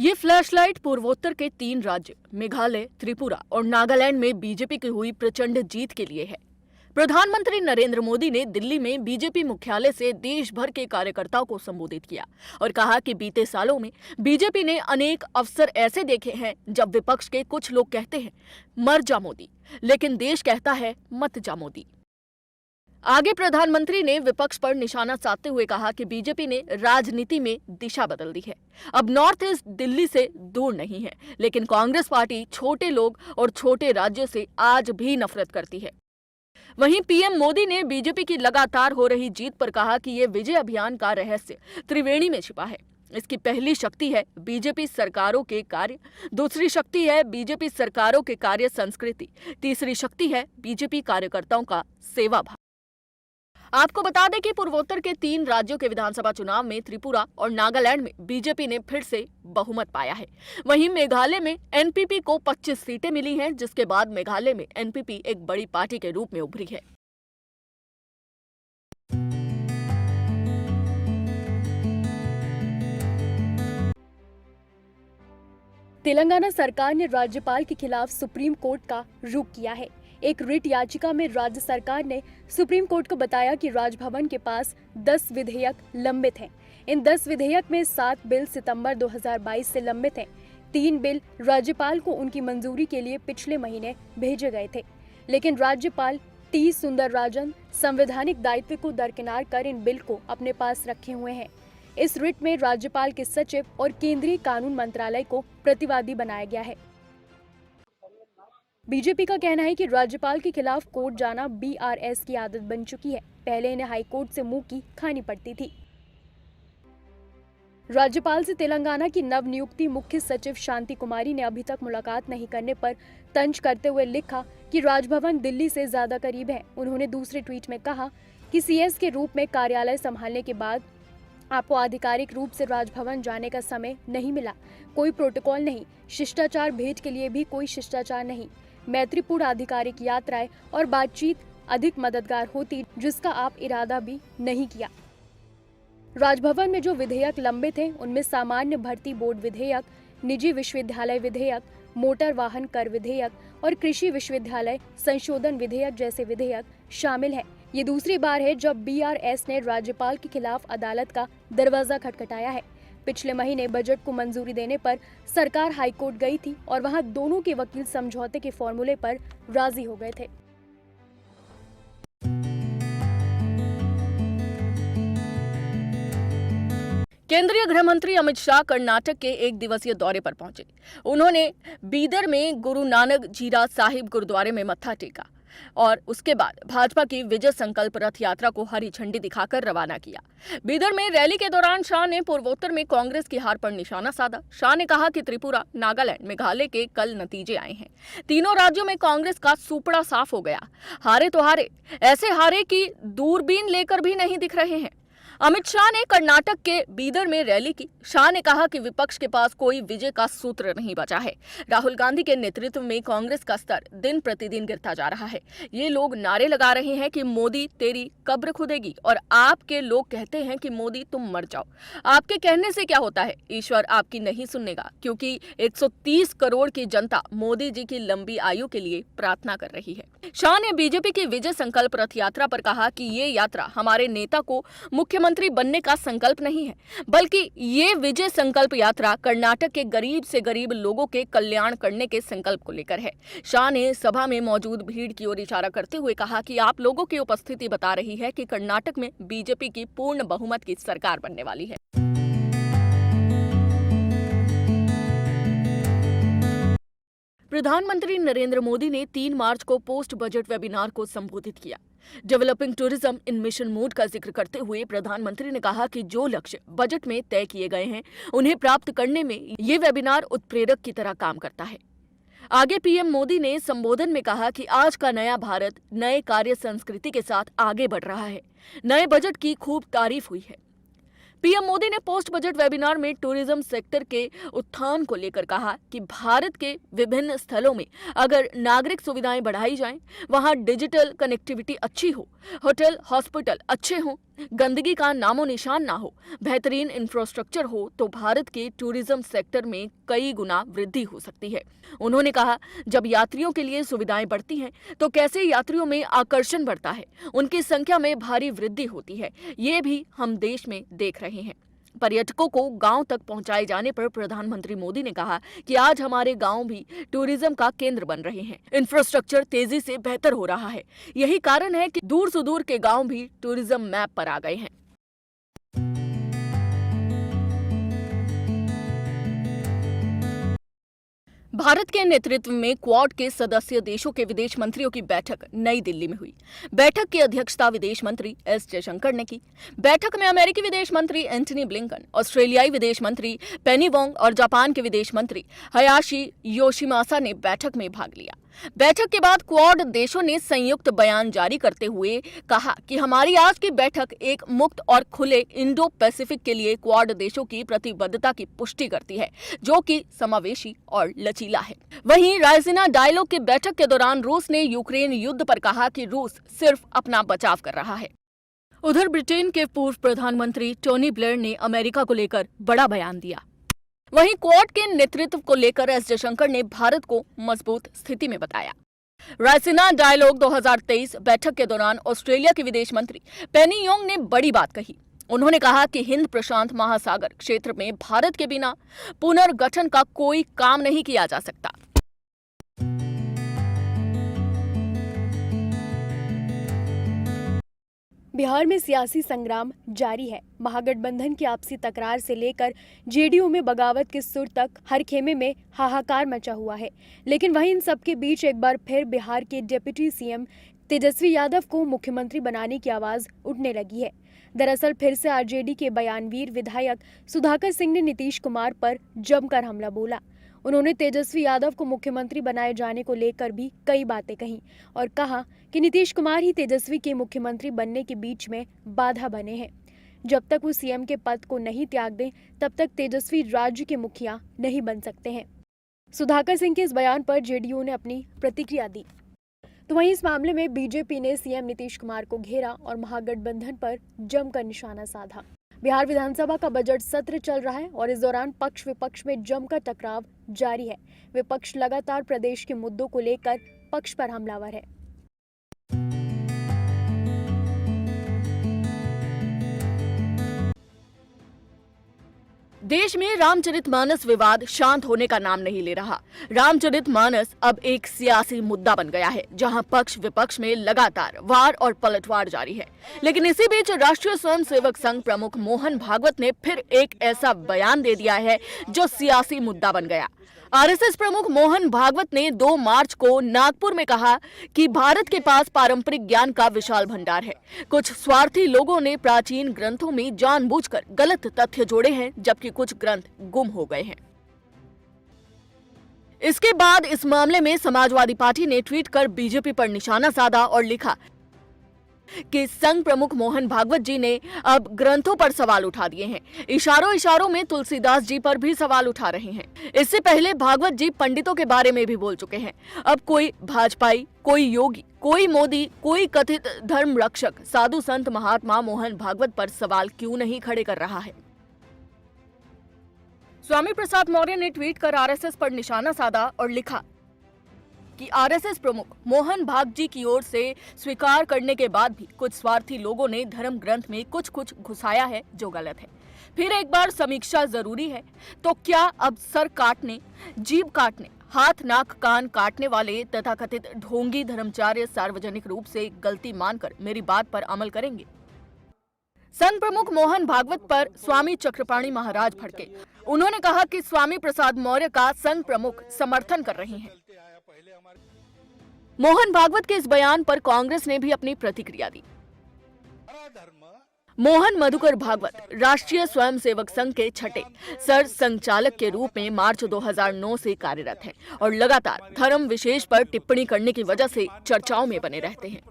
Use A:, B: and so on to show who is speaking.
A: ये फ्लैशलाइट पूर्वोत्तर के 3 राज्य मेघालय, त्रिपुरा और नागालैंड में बीजेपी की हुई प्रचंड जीत के लिए है। प्रधानमंत्री नरेंद्र मोदी ने दिल्ली में बीजेपी मुख्यालय से देश भर के कार्यकर्ताओं को संबोधित किया और कहा कि बीते सालों में बीजेपी ने अनेक अवसर ऐसे देखे हैं जब विपक्ष के कुछ लोग कहते हैं मर जा मोदी, लेकिन देश कहता है मत जा मोदी। आगे प्रधानमंत्री ने विपक्ष पर निशाना साधते हुए कहा कि बीजेपी ने राजनीति में दिशा बदल दी है। अब नॉर्थ ईस्ट दिल्ली से दूर नहीं है, लेकिन कांग्रेस पार्टी छोटे लोग और छोटे राज्यों से आज भी नफरत करती है। वहीं पीएम मोदी ने बीजेपी की लगातार हो रही जीत पर कहा कि ये विजय अभियान का रहस्य त्रिवेणी में छिपा है। इसकी पहली शक्ति है बीजेपी सरकारों के कार्य, दूसरी शक्ति है बीजेपी सरकारों के कार्य संस्कृति, तीसरी शक्ति है बीजेपी कार्यकर्ताओं का सेवा भाव। आपको बता दें कि पूर्वोत्तर के 3 राज्यों के विधानसभा चुनाव में त्रिपुरा और नागालैंड में बीजेपी ने फिर से बहुमत पाया है। वहीं मेघालय में एनपीपी को 25 सीटें मिली हैं, जिसके बाद मेघालय में एनपीपी एक बड़ी पार्टी के रूप में उभरी है।
B: तेलंगाना सरकार ने राज्यपाल के खिलाफ सुप्रीम कोर्ट का रुख किया है। एक रिट याचिका में राज्य सरकार ने सुप्रीम कोर्ट को बताया कि राजभवन के पास 10 विधेयक लंबित हैं। इन 10 विधेयक में 7 बिल सितंबर 2022 से लंबित हैं। 3 बिल राज्यपाल को उनकी मंजूरी के लिए पिछले महीने भेजे गए थे, लेकिन राज्यपाल टी सुंदरराजन संवैधानिक दायित्व को दरकिनार कर इन बिल को अपने पास रखे हुए हैं। इस रिट में राज्यपाल के सचिव और केंद्रीय कानून मंत्रालय को प्रतिवादी बनाया गया है। बीजेपी का कहना है कि राज्यपाल के खिलाफ कोर्ट जाना बीआरएस की आदत बन चुकी है। पहले इन्हें हाई कोर्ट से मुंह की खानी पड़ती थी। राज्यपाल से तेलंगाना की नवनियुक्ति मुख्य सचिव शांति कुमारी ने अभी तक मुलाकात नहीं करने पर तंज करते हुए लिखा कि राजभवन दिल्ली से ज्यादा करीब है। उन्होंने दूसरे ट्वीट में कहा कि सीएस के रूप में कार्यालय संभालने के बाद आपको आधिकारिक रूप से राजभवन जाने का समय नहीं मिला। कोई प्रोटोकॉल नहीं, शिष्टाचार भेंट के लिए भी कोई शिष्टाचार नहीं। मैत्रीपूर्ण आधिकारिक यात्राएं और बातचीत अधिक मददगार होती, जिसका आप इरादा भी नहीं किया। राजभवन में जो विधेयक लंबित हैं, उनमें सामान्य भर्ती बोर्ड विधेयक, निजी विश्वविद्यालय विधेयक, मोटर वाहन कर विधेयक और कृषि विश्वविद्यालय संशोधन विधेयक जैसे विधेयक शामिल हैं। ये दूसरी बार है जब बीआरएस ने राज्यपाल के खिलाफ अदालत का दरवाजा खटखटाया है। पिछले महीने बजट को मंजूरी देने पर सरकार हाईकोर्ट गई थी और वहां दोनों के वकील समझौते के फॉर्मूले पर राजी हो गए थे।
A: केंद्रीय गृह मंत्री अमित शाह कर्नाटक के 1 दिवसीय दौरे पर पहुंचे। उन्होंने बीदर में गुरु नानक जीरा साहिब गुरुद्वारे में मत्था टेका और उसके बाद भाजपा की विजय संकल्प रथ यात्रा को हरी झंडी दिखाकर रवाना किया। बीदर में रैली के दौरान शाह ने पूर्वोत्तर में कांग्रेस की हार पर निशाना साधा। शाह ने कहा कि त्रिपुरा, नागालैंड, मेघालय के कल नतीजे आए हैं। तीनों राज्यों में कांग्रेस का सुपड़ा साफ हो गया। हारे तो हारे, ऐसे हारे कि दूरबीन लेकर भी नहीं दिख रहे हैं। अमित शाह ने कर्नाटक के बीदर में रैली की। शाह ने कहा कि विपक्ष के पास कोई विजय का सूत्र नहीं बचा है। राहुल गांधी के नेतृत्व में कांग्रेस का स्तर दिन प्रतिदिन गिरता जा रहा है। ये लोग नारे लगा रहे हैं कि मोदी तेरी कब्र खुदेगी और आपके लोग कहते हैं कि मोदी तुम मर जाओ। आपके कहने से क्या होता है? ईश्वर आपकी नहीं सुनेगा, क्योंकि 130 करोड़ की जनता मोदी जी की लंबी आयु के लिए प्रार्थना कर रही है। शाह ने बीजेपी की विजय संकल्प रथ यात्रा पर कहा कि ये यात्रा हमारे नेता को मुख्यमंत्री बनने का संकल्प नहीं है, बल्कि ये विजय संकल्प यात्रा कर्नाटक के गरीब से गरीब लोगों के कल्याण करने के संकल्प को लेकर है। शाह ने सभा में मौजूद भीड़ की ओर इशारा करते हुए कहा कि आप लोगों की उपस्थिति बता रही है कि कर्नाटक में बीजेपी की पूर्ण बहुमत की सरकार बनने वाली है। प्रधानमंत्री नरेंद्र मोदी ने 3 मार्च को पोस्ट बजट वेबिनार को संबोधित किया। Developing tourism in mission mode का जिक्र करते हुए प्रधानमंत्री ने कहा कि जो लक्ष्य बजट में तय किए गए हैं, उन्हें प्राप्त करने में ये वेबिनार उत्प्रेरक की तरह काम करता है। आगे पीएम मोदी ने संबोधन में कहा कि आज का नया भारत नए कार्य संस्कृति के साथ आगे बढ़ रहा है। नए बजट की खूब तारीफ हुई है। पीएम मोदी ने पोस्ट बजट वेबिनार में टूरिज्म सेक्टर के उत्थान को लेकर कहा कि भारत के विभिन्न स्थलों में अगर नागरिक सुविधाएं बढ़ाई जाएं, वहां डिजिटल कनेक्टिविटी अच्छी हो, होटल हॉस्पिटल अच्छे हों, गंदगी का नामो निशान ना हो, बेहतरीन इंफ्रास्ट्रक्चर हो तो भारत के टूरिज्म सेक्टर में कई गुना वृद्धि हो सकती है। उन्होंने कहा, जब यात्रियों के लिए सुविधाएं बढ़ती हैं तो कैसे यात्रियों में आकर्षण बढ़ता है, उनकी संख्या में भारी वृद्धि होती है। ये भी हम देश में देख रहे हैं। पर्यटकों को गांव तक पहुंचाए जाने पर प्रधानमंत्री मोदी ने कहा कि आज हमारे गांव भी टूरिज्म का केंद्र बन रहे हैं। इंफ्रास्ट्रक्चर तेजी से बेहतर हो रहा है। यही कारण है कि दूर सुदूर के गांव भी टूरिज्म मैप पर आ गए हैं। भारत के नेतृत्व में क्वाड के सदस्य देशों के विदेश मंत्रियों की बैठक नई दिल्ली में हुई। बैठक की अध्यक्षता विदेश मंत्री एस जयशंकर ने की। बैठक में अमेरिकी विदेश मंत्री एंटनी ब्लिंकन, ऑस्ट्रेलियाई विदेश मंत्री पेनी वोंग और जापान के विदेश मंत्री हयाशी योशिमासा ने बैठक में भाग लिया। बैठक के बाद क्वाड देशों ने संयुक्त बयान जारी करते हुए कहा कि हमारी आज की बैठक एक मुक्त और खुले इंडो पैसिफिक के लिए क्वाड देशों की प्रतिबद्धता की पुष्टि करती है, जो कि समावेशी और लचीला है। वहीं रायसीना डायलॉग की बैठक के दौरान रूस ने यूक्रेन युद्ध पर कहा कि रूस सिर्फ अपना बचाव कर रहा है। उधर ब्रिटेन के पूर्व प्रधानमंत्री टोनी ब्लेयर ने अमेरिका को लेकर बड़ा बयान दिया। वहीं क्वाड के नेतृत्व को लेकर एस जयशंकर ने भारत को मजबूत स्थिति में बताया। रायसीना डायलॉग 2023 बैठक के दौरान ऑस्ट्रेलिया के विदेश मंत्री पेनी योंग ने बड़ी बात कही। उन्होंने कहा कि हिंद प्रशांत महासागर क्षेत्र में भारत के बिना पुनर्गठन का कोई काम नहीं किया जा सकता।
B: बिहार में सियासी संग्राम जारी है। महागठबंधन की आपसी तकरार से लेकर जेडीयू में बगावत के सुर तक हर खेमे में हाहाकार मचा हुआ है। लेकिन वहीं इन सबके बीच एक बार फिर बिहार के डिप्टी सीएम तेजस्वी यादव को मुख्यमंत्री बनाने की आवाज उठने लगी है। दरअसल फिर से आरजेडी के बयानवीर विधायक सुधाकर सिंह ने नीतीश कुमार पर जमकर हमला बोला। उन्होंने तेजस्वी यादव को मुख्यमंत्री बनाए जाने को लेकर भी कई बातें कहीं और कहा कि नीतीश कुमार ही तेजस्वी के मुख्यमंत्री बनने के बीच में बाधा बने हैं। जब तक वो सीएम के पद को नहीं त्याग दें, तब तक तेजस्वी राज्य के मुखिया नहीं बन सकते हैं। सुधाकर सिंह के इस बयान पर जेडीयू ने अपनी प्रतिक्रिया दी। तो वहीं इस मामले में बीजेपी ने सीएम नीतीश कुमार को घेरा और महागठबंधन पर जमकर निशाना साधा। बिहार विधानसभा का बजट सत्र चल रहा है और इस दौरान पक्ष विपक्ष में जमकर टकराव जारी है। विपक्ष लगातार प्रदेश के मुद्दों को लेकर पक्ष पर हमलावर है।
A: देश में रामचरितमानस विवाद शांत होने का नाम नहीं ले रहा। रामचरितमानस अब एक सियासी मुद्दा बन गया है, जहां पक्ष विपक्ष में लगातार वार और पलटवार जारी है। लेकिन इसी बीच राष्ट्रीय स्वयंसेवक संघ प्रमुख मोहन भागवत ने फिर एक ऐसा बयान दे दिया है जो सियासी मुद्दा बन गया। आरएसएस प्रमुख मोहन भागवत ने 2 मार्च को नागपुर में कहा कि भारत के पास पारंपरिक ज्ञान का विशाल भंडार है। कुछ स्वार्थी लोगों ने प्राचीन ग्रंथों में जानबूझकर गलत तथ्य जोड़े हैं, जबकि कुछ ग्रंथ गुम हो गए हैं। इसके बाद इस मामले में समाजवादी पार्टी ने ट्वीट कर बीजेपी पर निशाना साधा और लिखा कि संघ प्रमुख मोहन भागवत जी ने अब ग्रंथों पर सवाल उठा दिए हैं। इशारों इशारों में तुलसीदास जी पर भी सवाल उठा रहे हैं। इससे पहले भागवत जी पंडितों के बारे में भी बोल चुके हैं। अब कोई भाजपाई, कोई योगी, कोई मोदी, कोई कथित धर्म रक्षक साधु संत महात्मा मोहन भागवत पर सवाल क्यों नहीं खड़े कर रहा है। स्वामी प्रसाद मौर्य ने ट्वीट कर आरएसएस पर निशाना साधा और लिखा कि आरएसएस प्रमुख मोहन भागवत जी की ओर से स्वीकार करने के बाद भी कुछ स्वार्थी लोगों ने धर्म ग्रंथ में कुछ घुसाया है जो गलत है। फिर एक बार समीक्षा जरूरी है। तो क्या अब सर काटने, जीभ काटने, हाथ नाक कान काटने वाले तथाकथित ढोंगी धर्माचार्य सार्वजनिक रूप से गलती मानकर मेरी बात पर अमल करेंगे? संघ प्रमुख मोहन भागवत पर स्वामी चक्रपाणी महाराज भड़के। उन्होंने कहा कि स्वामी प्रसाद मौर्य का संघ प्रमुख समर्थन कर रहे हैं। मोहन भागवत के इस बयान पर कांग्रेस ने भी अपनी प्रतिक्रिया दी। मोहन मधुकर भागवत राष्ट्रीय स्वयंसेवक संघ के छठे सर संचालक के रूप में मार्च 2009 से कार्यरत हैं और लगातार धर्म विशेष पर टिप्पणी करने की वजह से चर्चाओं में बने रहते हैं।